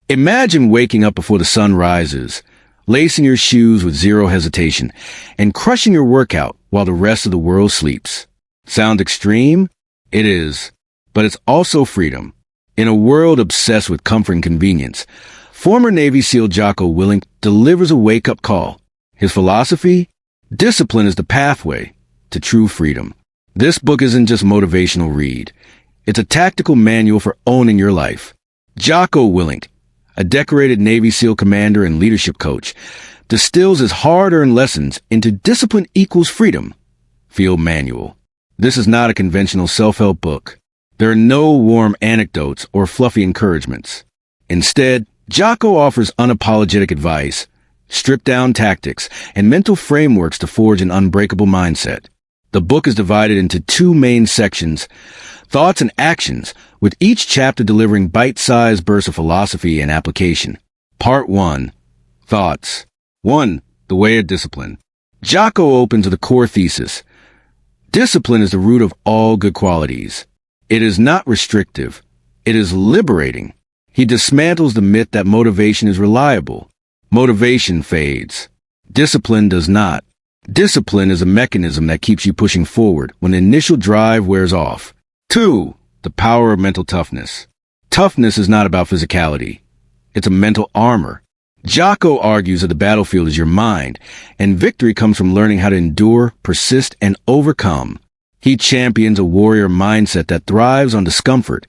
Imagine waking up before the sun rises, lacing your shoes with zero hesitation, and crushing your workout while the rest of the world sleeps. Sound extreme? It is. But it's also freedom. In a world obsessed with comfort and convenience, former Navy SEAL Jocko Willink delivers a wake-up call. His philosophy? Discipline is the pathway to true freedom. This book isn't just a motivational read. It's a tactical manual for owning your life. Jocko Willink, a decorated Navy SEAL commander and leadership coach, distills his hard-earned lessons into Discipline Equals Freedom Field Manual. This is not a conventional self-help book. There are no warm anecdotes or fluffy encouragements. Instead, Jocko offers unapologetic advice, stripped-down tactics, and mental frameworks to forge an unbreakable mindset. The book is divided into two main sections, thoughts and actions, with each chapter delivering bite-sized bursts of philosophy and application. Part 1. Thoughts. 1. The Way of Discipline. Jocko opens with a core thesis. Discipline is the root of all good qualities. It is not restrictive. It is liberating. He dismantles the myth that motivation is reliable. Motivation fades. Discipline does not. Discipline is a mechanism that keeps you pushing forward when the initial drive wears off. 2. The power of mental toughness. Toughness is not about physicality. It's a mental armor. Jocko argues that the battlefield is your mind, and victory comes from learning how to endure, persist, and overcome. He champions a warrior mindset that thrives on discomfort,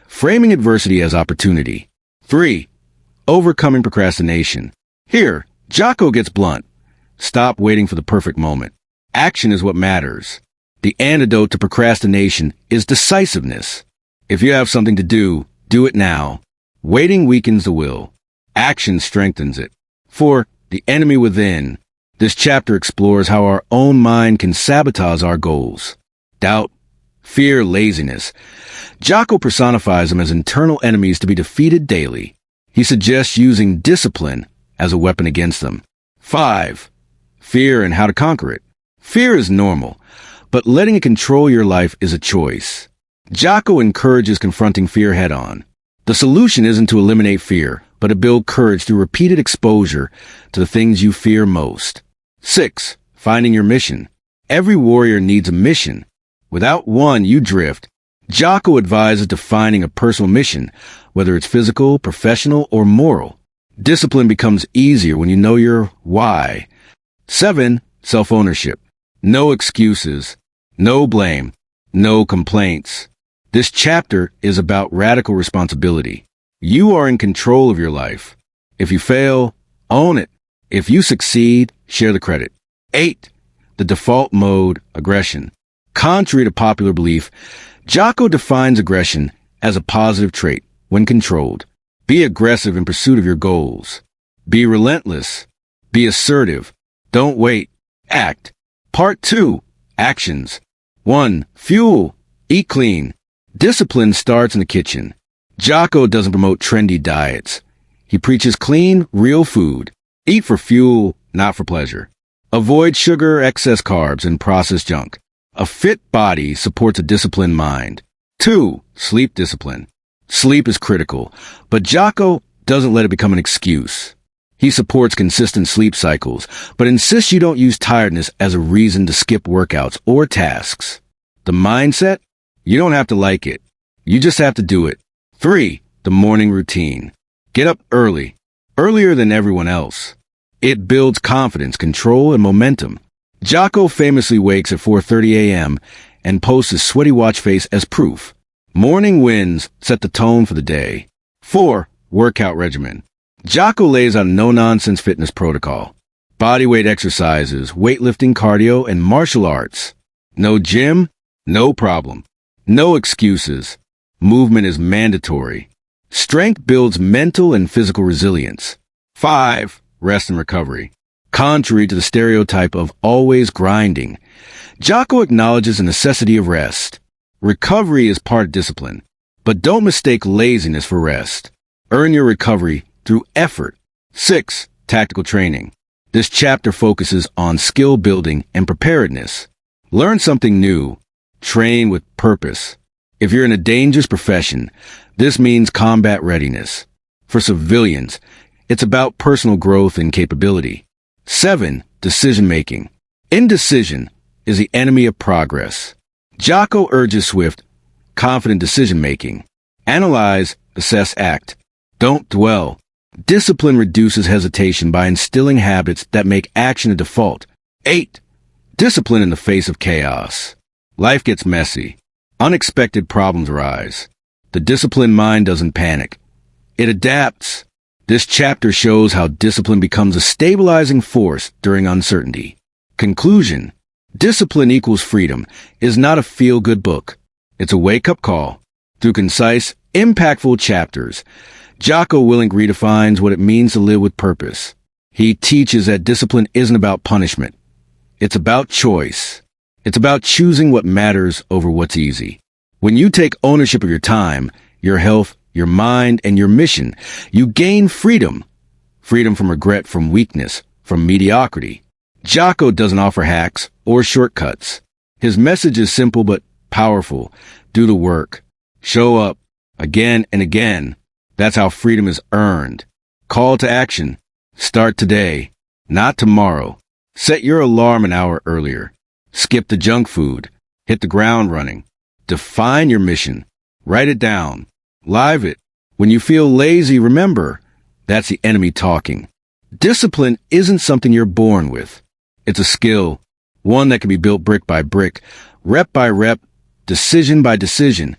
framing adversity as opportunity. 3. Overcoming procrastination. Here, Jocko gets blunt. Stop waiting for the perfect moment. Action is what matters. The antidote to procrastination is decisiveness. If you have something to do, do it now. Waiting weakens the will. Action strengthens it. 4. The enemy within. This chapter explores how our own mind can sabotage our goals. Doubt, fear, laziness. Jocko personifies them as internal enemies to be defeated daily. He suggests using discipline as a weapon against them. 5. Fear and how to conquer it. Fear is normal, but letting it control your life is a choice. Jocko encourages confronting fear head-on. The solution isn't to eliminate fear, but to build courage through repeated exposure to the things you fear most. 6. Finding your mission. Every warrior needs a mission. Without one, you drift. Jocko advises defining a personal mission, whether it's physical, professional, or moral. Discipline becomes easier when you know your why. 7. Self-ownership. No excuses, no blame, no complaints. This chapter is about radical responsibility. You are in control of your life. If you fail, own it. If you succeed, share the credit. 8. The default mode, aggression. Contrary to popular belief, Jocko defines aggression as a positive trait when controlled. Be aggressive in pursuit of your goals. Be relentless. Be assertive. Don't wait. Act. Part 2. Actions. 1. Fuel. Eat clean. Discipline starts in the kitchen. Jocko doesn't promote trendy diets. He preaches clean, real food. Eat for fuel, not for pleasure. Avoid sugar, excess carbs, and processed junk. A fit body supports a disciplined mind. 2. Sleep discipline. Sleep is critical, but Jocko doesn't let it become an excuse. He supports consistent sleep cycles, but insists you don't use tiredness as a reason to skip workouts or tasks. The mindset? You don't have to like it. You just have to do it. 3. The morning routine. Get up early, earlier than everyone else. It builds confidence, control, and momentum. Jocko famously wakes at 4:30 a.m. and posts his sweaty watch face as proof. Morning wins set the tone for the day. 4. Workout regimen. Jocko lays out a no-nonsense fitness protocol. Bodyweight exercises, weightlifting, cardio, and martial arts. No gym? No problem. No excuses. Movement is mandatory. Strength builds mental and physical resilience. 5. Rest and recovery. Contrary to the stereotype of always grinding, Jocko acknowledges the necessity of rest. Recovery is part of discipline, but don't mistake laziness for rest. Earn your recovery through effort. 6. Tactical training. This chapter focuses on skill building and preparedness. Learn something new. Train with purpose. If you're in a dangerous profession, this means combat readiness. For civilians, it's about personal growth and capability. 7. Decision-making. Indecision is the enemy of progress. Jocko urges swift, confident decision-making. Analyze, assess, act. Don't dwell. Discipline reduces hesitation by instilling habits that make action a default. 8. Discipline in the face of chaos. Life gets messy. Unexpected problems arise. The disciplined mind doesn't panic. It adapts. This chapter shows how discipline becomes a stabilizing force during uncertainty. Conclusion. Discipline Equals Freedom is not a feel-good book. It's a wake-up call. Through concise, impactful chapters, Jocko Willink redefines what it means to live with purpose. He teaches that discipline isn't about punishment. It's about choice. It's about choosing what matters over what's easy. When you take ownership of your time, your health, your mind, and your mission, you gain freedom. Freedom from regret, from weakness, from mediocrity. Jocko doesn't offer hacks or shortcuts. His message is simple but powerful. Do the work. Show up. Again and again. That's how freedom is earned. Call to action. Start today, not tomorrow. Set your alarm an hour earlier. Skip the junk food. Hit the ground running. Define your mission. Write it down. Live it. When you feel lazy, remember, that's the enemy talking. Discipline isn't something you're born with. It's a skill, one that can be built brick by brick, rep by rep, decision by decision.